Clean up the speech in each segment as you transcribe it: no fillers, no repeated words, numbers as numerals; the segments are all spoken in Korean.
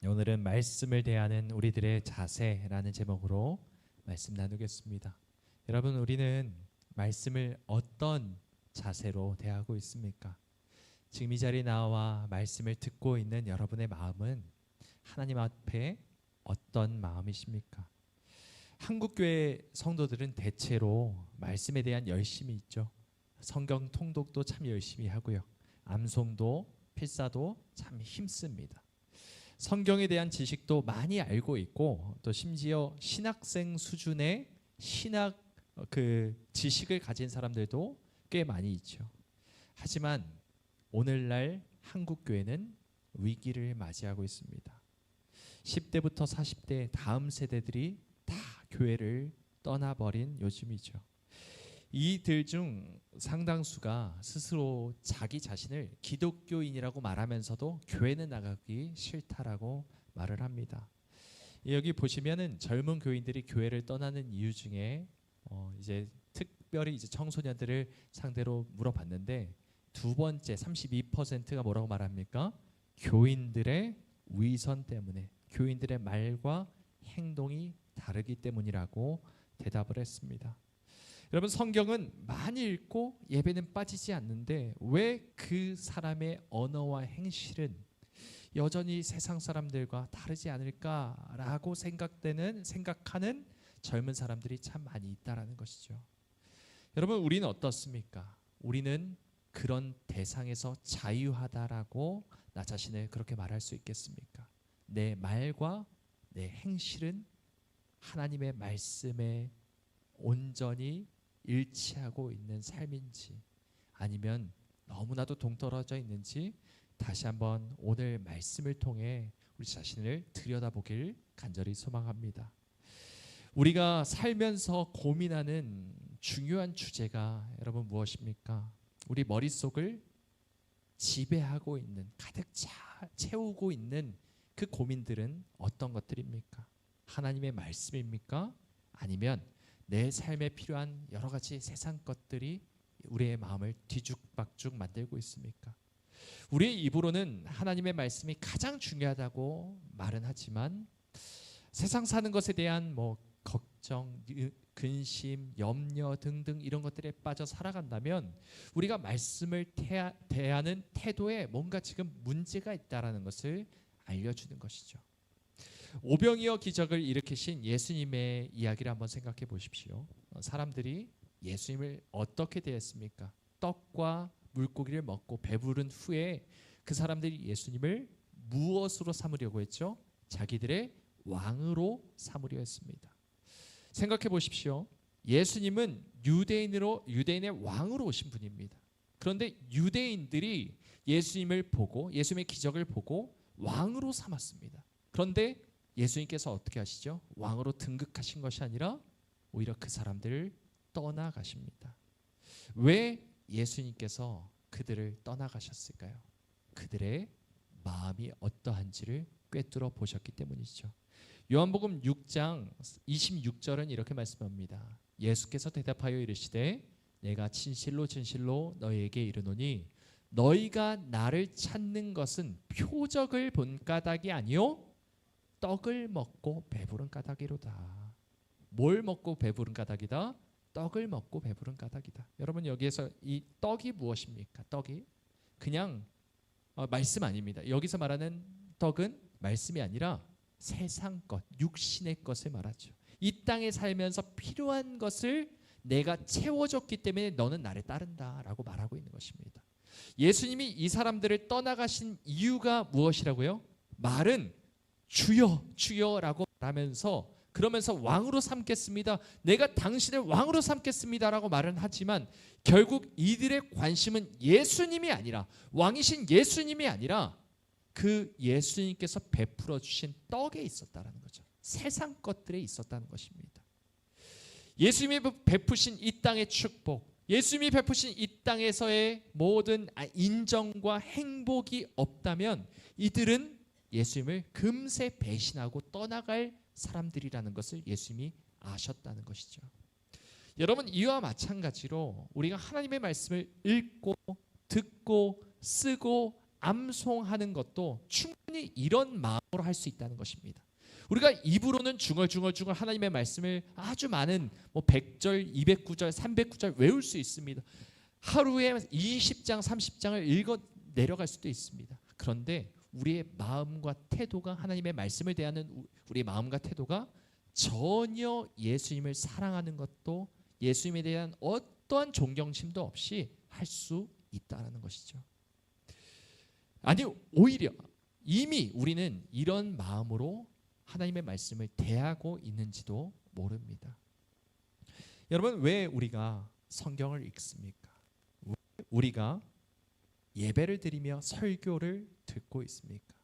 오늘은 말씀을 대하는 우리들의 자세라는 제목으로 말씀 나누겠습니다. 여러분, 우리는 말씀을 어떤 자세로 대하고 있습니까? 지금 이 자리에 나와 말씀을 듣고 있는 여러분의 마음은 하나님 앞에 어떤 마음이십니까? 한국교회 성도들은 대체로 말씀에 대한 열심이 있죠. 성경 통독도 참 열심히 하고요. 암송도 필사도 참 힘씁니다. 성경에 대한 지식도 많이 알고 있고 또 심지어 신학생 수준의 신학 지식을 가진 사람들도 꽤 많이 있죠. 하지만 오늘날 한국 교회는 위기를 맞이하고 있습니다. 10대부터 40대 다음 세대들이 다 교회를 떠나버린 요즘이죠. 이들 중 상당수가 스스로 자기 자신을 기독교인이라고 말하면서도 교회는 나가기 싫다라고 말을 합니다. 여기 보시면은 젊은 교인들이 교회를 떠나는 이유 중에 이제 특별히 이제 청소년들을 상대로 물어봤는데 두 번째 32%가 뭐라고 말합니까? 교인들의 위선 때문에, 교인들의 말과 행동이 다르기 때문이라고 대답을 했습니다. 여러분, 성경은 많이 읽고 예배는 빠지지 않는데 왜 그 사람의 언어와 행실은 여전히 세상 사람들과 다르지 않을까라고 생각하는 젊은 사람들이 참 많이 있다라는 것이죠. 여러분, 우리는 어떻습니까? 우리는 그런 대상에서 자유하다라고 나 자신을 그렇게 말할 수 있겠습니까? 내 말과 내 행실은 하나님의 말씀에 온전히 일치하고 있는 삶인지 아니면 너무나도 동떨어져 있는지 다시 한번 오늘 말씀을 통해 우리 자신을 들여다보길 간절히 소망합니다. 우리가 살면서 고민하는 중요한 주제가 여러분 무엇입니까? 우리 머릿속을 지배하고 있는, 가득 채우고 있는 그 고민들은 어떤 것들입니까? 하나님의 말씀입니까? 아니면 내 삶에 필요한 여러 가지 세상 것들이 우리의 마음을 뒤죽박죽 만들고 있습니까? 우리의 입으로는 하나님의 말씀이 가장 중요하다고 말은 하지만 세상 사는 것에 대한 걱정, 근심, 염려 등등 이런 것들에 빠져 살아간다면 우리가 말씀을 대하는 태도에 뭔가 지금 문제가 있다라는 것을 알려주는 것이죠. 오병이어 기적을 일으키신 예수님의 이야기를 한번 생각해 보십시오. 사람들이 예수님을 어떻게 대했습니까? 떡과 물고기를 먹고 배부른 후에 그 사람들이 예수님을 무엇으로 삼으려고 했죠? 자기들의 왕으로 삼으려 했습니다. 생각해 보십시오. 예수님은 유대인의 왕으로 오신 분입니다. 그런데 유대인들이 예수님을 보고 예수님의 기적을 보고 왕으로 삼았습니다. 그런데 예수님께서 어떻게 하시죠? 왕으로 등극하신 것이 아니라 오히려 그 사람들을 떠나가십니다. 왜 예수님께서 그들을 떠나가셨을까요? 그들의 마음이 어떠한지를 꿰뚫어 보셨기 때문이죠. 요한복음 6장 26절은 이렇게 말씀합니다. 예수께서 대답하여 이르시되 내가 진실로 진실로 너희에게 이르노니 너희가 나를 찾는 것은 표적을 본 까닭이 아니요 떡을 먹고 배부른 까닭이로다. 뭘 먹고 배부른 까닭이다? 떡을 먹고 배부른 까닭이다. 여러분, 여기에서 이 떡이 무엇입니까? 떡이 그냥 말씀 아닙니다. 여기서 말하는 떡은 말씀이 아니라 세상 것, 육신의 것을 말하죠. 이 땅에 살면서 필요한 것을 내가 채워줬기 때문에 너는 나를 따른다라고 말하고 있는 것입니다. 예수님이 이 사람들을 떠나가신 이유가 무엇이라고요? 말은 주여 주여라고 말하면서 그러면서 왕으로 삼겠습니다. 내가 당신을 왕으로 삼겠습니다라고 말은 하지만 결국 이들의 관심은 예수님이 아니라 왕이신 예수님이 아니라 그 예수님께서 베풀어 주신 떡에 있었다라는 거죠. 세상 것들에 있었다는 것입니다. 예수님이 베푸신 이 땅의 축복, 예수님이 베푸신 이 땅에서의 모든 인정과 행복이 없다면 이들은 예수님을 금세 배신하고 떠나갈 사람들이라는 것을 예수님이 아셨다는 것이죠. 여러분, 이와 마찬가지로 우리가 하나님의 말씀을 읽고 듣고 쓰고 암송하는 것도 충분히 이런 마음으로 할 수 있다는 것입니다. 우리가 입으로는 중얼중얼 하나님의 말씀을 아주 많은 100절, 200구절, 300구절 외울 수 있습니다. 하루에 20장, 30장을 읽어 내려갈 수도 있습니다. 그런데 우리의 마음과 태도가, 하나님의 말씀을 대하는 우리의 마음과 태도가 전혀 예수님을 사랑하는 것도, 예수님에 대한 어떠한 존경심도 없이 할 수 있다는 것이죠. 아니, 오히려 이미 우리는 이런 마음으로 하나님의 말씀을 대하고 있는지도 모릅니다. 여러분, 왜 우리가 성경을 읽습니까? 왜 우리가 예배를 드리며 설교를 듣고 있습니까?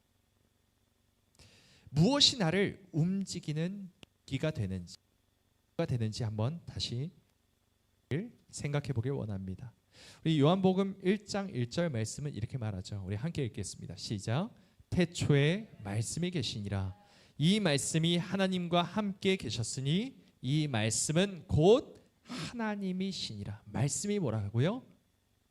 무엇이 나를 움직이는 기가 되는지 한번 다시 생각해 보길 원합니다. 우리 요한복음 1장 1절 말씀은 이렇게 말하죠. 우리 함께 읽겠습니다. 시작. 태초에 말씀이 계시니라. 이 말씀이 하나님과 함께 계셨으니 이 말씀은 곧 하나님이시니라. 말씀이 뭐라고요?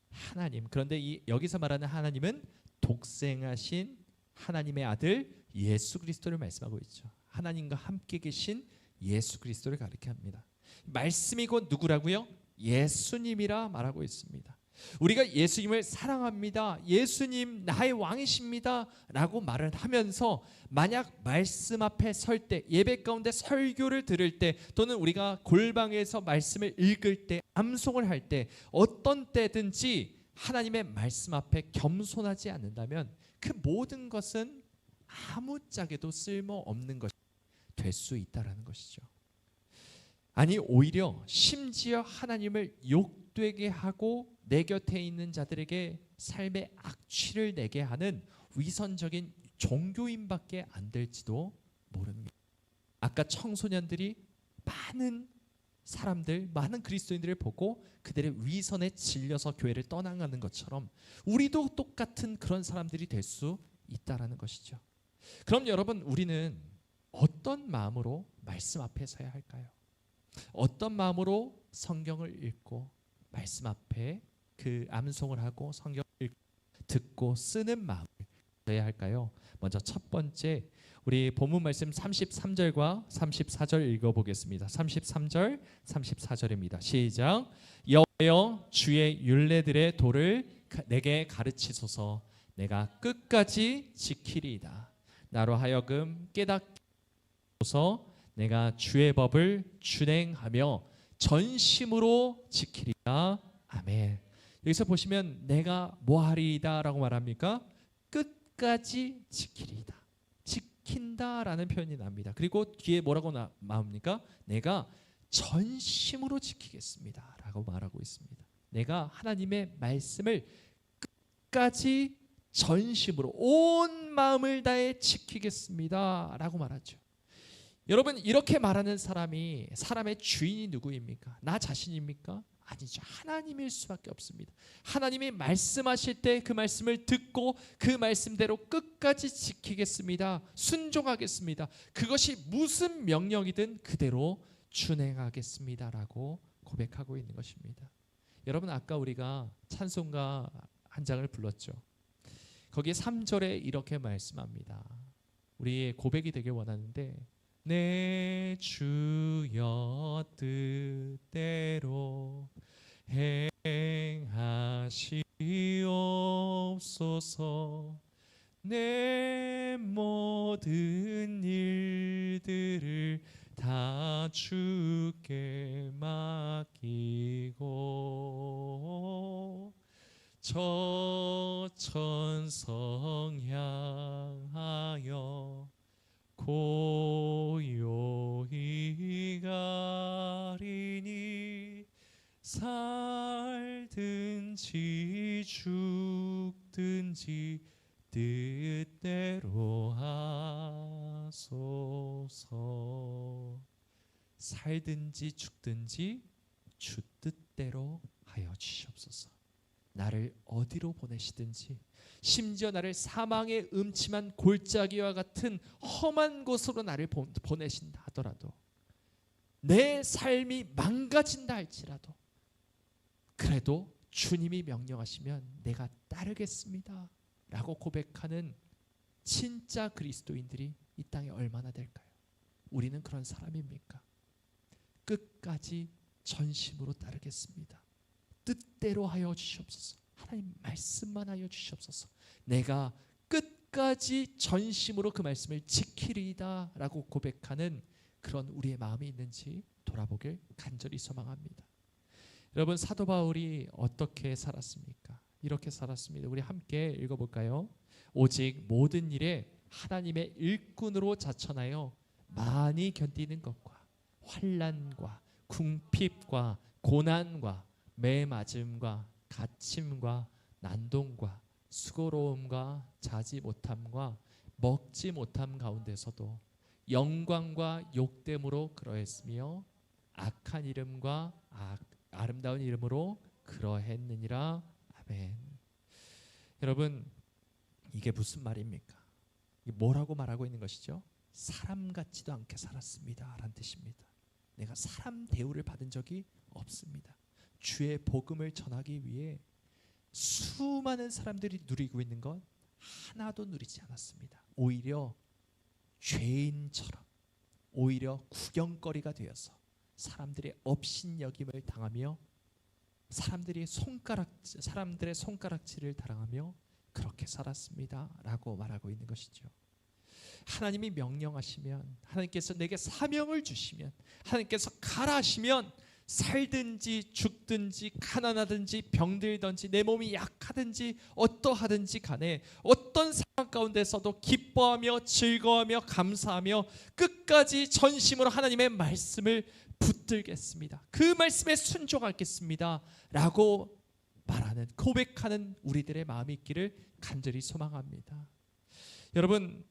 하나님. 그런데 여기서 말하는 하나님은 독생하신 하나님의 아들 예수 그리스도를 말씀하고 있죠. 하나님과 함께 계신 예수 그리스도를 가리켜 합니다. 말씀이 곧 누구라고요? 예수님이라 말하고 있습니다. 우리가 예수님을 사랑합니다, 예수님 나의 왕이십니다 라고 말을 하면서 만약 말씀 앞에 설 때, 예배 가운데 설교를 들을 때, 또는 우리가 골방에서 말씀을 읽을 때, 암송을 할 때, 어떤 때든지 하나님의 말씀 앞에 겸손하지 않는다면 그 모든 것은 아무짝에도 쓸모없는 것이 될 수 있다는 것이죠. 아니, 오히려 심지어 하나님을 욕되게 하고 내 곁에 있는 자들에게 삶의 악취를 내게 하는 위선적인 종교인밖에 안 될지도 모릅니다. 아까 청소년들이 많은 사람들, 많은 그리스도인들을 보고 그들의 위선에 질려서 교회를 떠나가는 것처럼 우리도 똑같은 그런 사람들이 될 수 있다는 것이죠. 그럼 여러분, 우리는 어떤 마음으로 말씀 앞에 서야 할까요? 어떤 마음으로 성경을 읽고 말씀 앞에 그 암송을 하고 성경을 읽고 듣고 쓰는 마음을 가져야 할까요? 먼저 첫 번째, 우리 본문 말씀 33절과 34절 읽어보겠습니다. 33절, 34절입니다. 시작. 여호와여, 주의 율례들의 도를 내게 가르치소서. 내가 끝까지 지키리이다. 나로 하여금 깨닫게 하소서. 내가 주의 법을 준행하며 전심으로 지키리라. 아멘. 여기서 보시면 내가 뭐하리이다 라고 말합니까? 끝까지 지키리이다. 지킨다라는 표현이 납니다. 그리고 뒤에 뭐라고 나옵니까? 내가 전심으로 지키겠습니다 라고 말하고 있습니다. 내가 하나님의 말씀을 끝까지 전심으로 온 마음을 다해 지키겠습니다 라고 말하죠. 여러분, 이렇게 말하는 사람이, 사람의 주인이 누구입니까? 나 자신입니까? 아니죠. 하나님일 수밖에 없습니다. 하나님이 말씀하실 때 그 말씀을 듣고 그 말씀대로 끝까지 지키겠습니다, 순종하겠습니다, 그것이 무슨 명령이든 그대로 준행하겠습니다 라고 고백하고 있는 것입니다. 여러분, 아까 우리가 찬송가 한 장을 불렀죠. 거기에 3절에 이렇게 말씀합니다. 우리의 고백이 되길 원하는데, 내 주여 뜻대로 행하시옵소서. 내 모든 일들을 다 주께 맡기고 저 천성 향하여 고요히 가리니 살든지 죽든지 뜻대로 하소서. 살든지 죽든지 주 뜻대로 하여 주시옵소서. 나를 어디로 보내시든지, 심지어 나를 사망의 음침한 골짜기와 같은 험한 곳으로 나를 보내신다 하더라도, 내 삶이 망가진다 할지라도, 그래도 주님이 명령하시면 내가 따르겠습니다 라고 고백하는 진짜 그리스도인들이 이 땅에 얼마나 될까요? 우리는 그런 사람입니까? 끝까지 전심으로 따르겠습니다. 뜻대로 하여 주시옵소서. 하나님 말씀만 하여 주시옵소서. 내가 끝까지 전심으로 그 말씀을 지키리이다 라고 고백하는 그런 우리의 마음이 있는지 돌아보길 간절히 소망합니다. 여러분, 사도 바울이 어떻게 살았습니까? 이렇게 살았습니다. 우리 함께 읽어볼까요? 오직 모든 일에 하나님의 일꾼으로 자천하여 많이 견디는 것과 환난과 궁핍과 고난과 매맞음과 갇힘과 난동과 수고로움과 자지 못함과 먹지 못함 가운데서도 영광과 욕됨으로 그러했으며 악한 이름과 아름다운 이름으로 그러했느니라. 아멘. 여러분, 이게 무슨 말입니까? 이게 뭐라고 말하고 있는 것이죠? 사람 같지도 않게 살았습니다 라는 뜻입니다. 내가 사람 대우를 받은 적이 없습니다. 주의 복음을 전하기 위해 수많은 사람들이 누리고 있는 것 하나도 누리지 않았습니다. 오히려 죄인처럼, 오히려 구경거리가 되어서 사람들의 업신여김을 당하며 사람들의 손가락질을 당하며 그렇게 살았습니다 라고 말하고 있는 것이죠. 하나님이 명령하시면, 하나님께서 내게 사명을 주시면, 하나님께서 가라 하시면 살든지 죽든지 가난하든지 병들든지 내 몸이 약하든지 어떠하든지 간에 어떤 상황 가운데서도 기뻐하며 즐거워하며 감사하며 끝까지 전심으로 하나님의 말씀을 붙들겠습니다. 그 말씀에 순종하겠습니다 라고 말하는, 고백하는 우리들의 마음이 있기를 간절히 소망합니다. 여러분,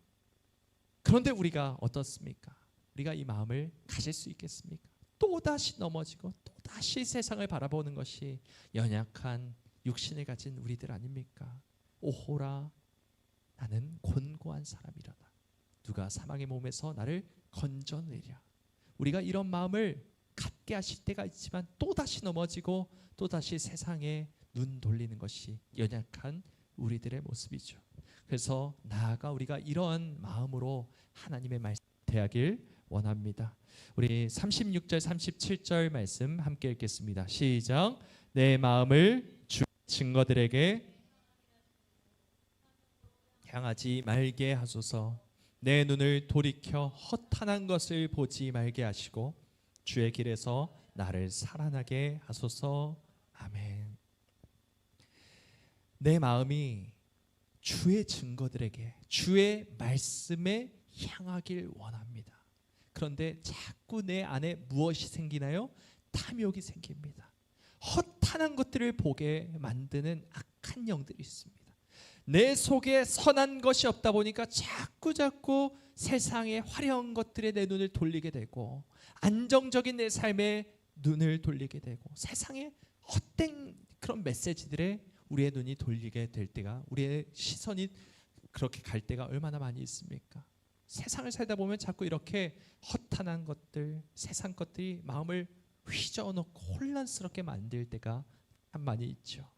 그런데 우리가 어떻습니까? 우리가 이 마음을 가질 수 있겠습니까? 또다시 넘어지고 또다시 세상을 바라보는 것이 연약한 육신을 가진 우리들 아닙니까? 오호라, 나는 곤고한 사람이라다. 누가 사망의 몸에서 나를 건져내랴. 우리가 이런 마음을 갖게 하실 때가 있지만 또다시 넘어지고 또다시 세상에 눈 돌리는 것이 연약한 우리들의 모습이죠. 그래서 나아가 우리가 이러한 마음으로 하나님의 말씀 대하길 원합니다. 우리 36절 37절 말씀 함께 읽겠습니다. 시작. 내 마음을 주 증거들에게 향하지 말게 하소서. 내 눈을 돌이켜 허탄한 것을 보지 말게 하시고 주의 길에서 나를 살아나게 하소서. 아멘. 내 마음이 주의 증거들에게, 주의 말씀에 향하길 원합니다. 그런데 자꾸 내 안에 무엇이 생기나요? 탐욕이 생깁니다. 허탄한 것들을 보게 만드는 악한 영들이 있습니다. 내 속에 선한 것이 없다 보니까 자꾸 세상의 화려한 것들에 내 눈을 돌리게 되고 안정적인 내 삶에 눈을 돌리게 되고 세상의 헛된 그런 메시지들에 우리의 눈이 돌리게 될 때가, 우리의 시선이 그렇게 갈 때가 얼마나 많이 있습니까? 세상을 살다 보면 자꾸 이렇게 허탄한 것들, 세상 것들이 마음을 휘저어놓고 혼란스럽게 만들 때가 참 많이 있죠.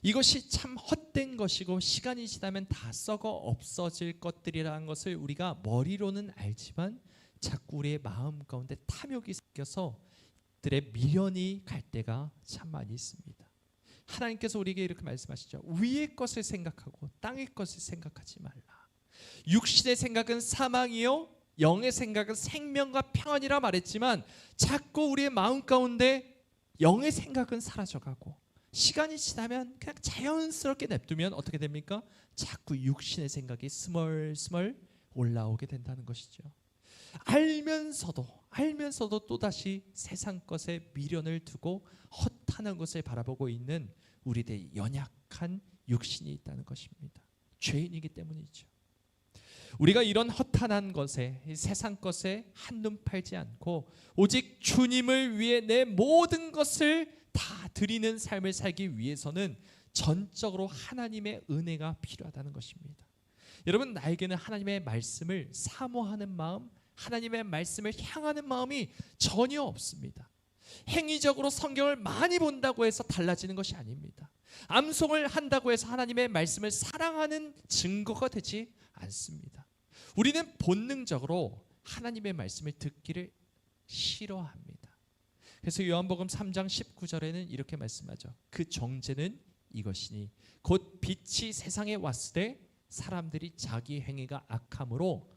이것이 참 헛된 것이고 시간이 지나면 다 썩어 없어질 것들이라는 것을 우리가 머리로는 알지만 자꾸 우리의 마음 가운데 탐욕이 생겨서 들의 미련이 갈 때가 참 많이 있습니다. 하나님께서 우리에게 이렇게 말씀하시죠. 위의 것을 생각하고 땅의 것을 생각하지 말라. 육신의 생각은 사망이요 영의 생각은 생명과 평안이라 말했지만 자꾸 우리의 마음 가운데 영의 생각은 사라져가고 시간이 지나면 그냥 자연스럽게 냅두면 어떻게 됩니까? 자꾸 육신의 생각이 스멀스멀 올라오게 된다는 것이죠. 알면서도 또다시 세상 것에 미련을 두고 허탄한 것을 바라보고 있는 우리들의 연약한 육신이 있다는 것입니다. 죄인이기 때문이죠. 우리가 이런 허탄한 것에, 세상 것에 한눈 팔지 않고 오직 주님을 위해 내 모든 것을 다 드리는 삶을 살기 위해서는 전적으로 하나님의 은혜가 필요하다는 것입니다. 여러분, 나에게는 하나님의 말씀을 사모하는 마음, 하나님의 말씀을 향하는 마음이 전혀 없습니다. 행위적으로 성경을 많이 본다고 해서 달라지는 것이 아닙니다. 암송을 한다고 해서 하나님의 말씀을 사랑하는 증거가 되지 않습니다. 우리는 본능적으로 하나님의 말씀을 듣기를 싫어합니다. 그래서 요한복음 3장 19절에는 이렇게 말씀하죠. 그 정죄는 이것이니 곧 빛이 세상에 왔을 때 사람들이 자기 행위가 악함으로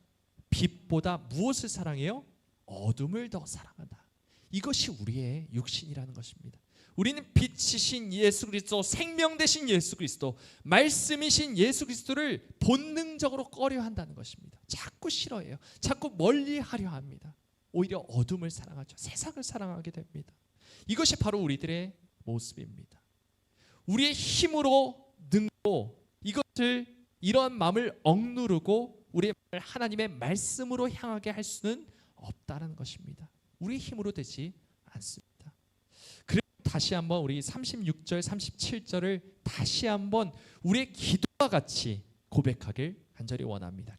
빛보다 무엇을 사랑해요? 어둠을 더 사랑한다. 이것이 우리의 육신이라는 것입니다. 우리는 빛이신 예수 그리스도, 생명 되신 예수 그리스도, 말씀이신 예수 그리스도를 본능적으로 꺼려한다는 것입니다. 자꾸 싫어해요. 자꾸 멀리하려 합니다. 오히려 어둠을 사랑하죠. 세상을 사랑하게 됩니다. 이것이 바로 우리들의 모습입니다. 우리의 힘으로 능고 이것을 이러한 마음을 억누르고 우리의 마음을 하나님의 말씀으로 향하게 할 수는 없다는 것입니다. 우리의 힘으로 되지 않습니다. 그래서 다시 한번 우리 36절 37절을 다시 한번 우리의 기도와 같이 고백하길 간절히 원합니다.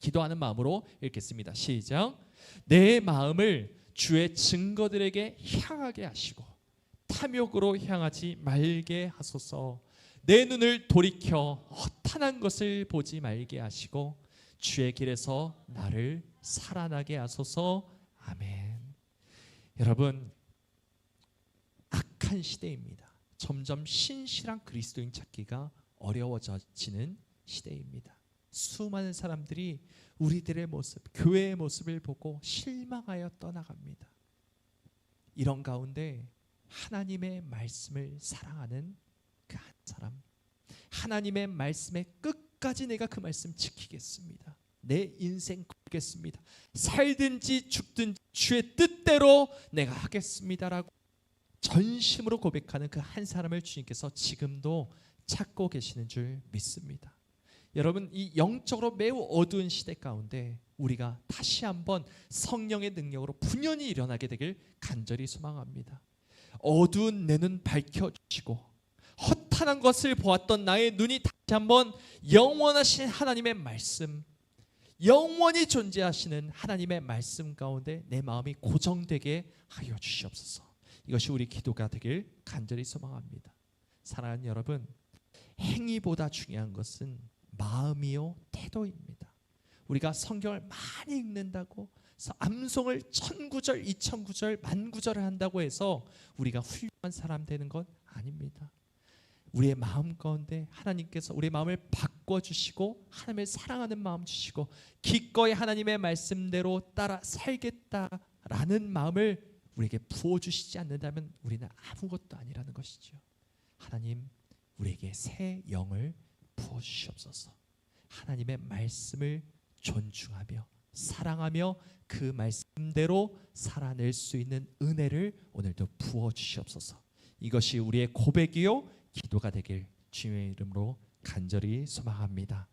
기도하는 마음으로 읽겠습니다. 시작. 내 마음을 주의 증거들에게 향하게 하시고 탐욕으로 향하지 말게 하소서. 내 눈을 돌이켜 허탄한 것을 보지 말게 하시고 주의 길에서 나를 살아나게 하소서. 아멘. 여러분, 악한 시대입니다. 점점 신실한 그리스도인 찾기가 어려워지는 시대입니다. 수많은 사람들이 우리들의 모습, 교회의 모습을 보고 실망하여 떠나갑니다. 이런 가운데 하나님의 말씀을 사랑하는 그 한 사람, 하나님의 말씀에 끝까지 내가 그 말씀 지키겠습니다. 내 인생 걸겠습니다. 살든지 죽든지 주의 뜻대로 내가 하겠습니다라고 전심으로 고백하는 그 한 사람을 주님께서 지금도 찾고 계시는 줄 믿습니다. 여러분, 이 영적으로 매우 어두운 시대 가운데 우리가 다시 한번 성령의 능력으로 분연히 일어나게 되길 간절히 소망합니다. 어두운 내 눈 밝혀주시고 허탄한 것을 보았던 나의 눈이 다시 한번 영원하신 하나님의 말씀, 영원히 존재하시는 하나님의 말씀 가운데 내 마음이 고정되게 하여 주시옵소서. 이것이 우리 기도가 되길 간절히 소망합니다. 사랑하는 여러분, 행위보다 중요한 것은 마음이요 태도입니다. 우리가 성경을 많이 읽는다고 암송을 1000구절, 2000구절, 10,000구절을 한다고 해서 우리가 훌륭한 사람 되는 건 아닙니다. 우리의 마음 가운데 하나님께서 우리의 마음을 바꿔주시고 하나님을 사랑하는 마음 주시고 기꺼이 하나님의 말씀대로 따라 살겠다라는 마음을 우리에게 부어주시지 않는다면 우리는 아무것도 아니라는 것이죠. 하나님, 우리에게 새 영을 부어주시옵소서. 하나님의 말씀을 존중하며 사랑하며 그 말씀대로 살아낼 수 있는 은혜를 오늘도 부어주시옵소서. 이것이 우리의 고백이요 기도가 되길 주님의 이름으로 간절히 소망합니다.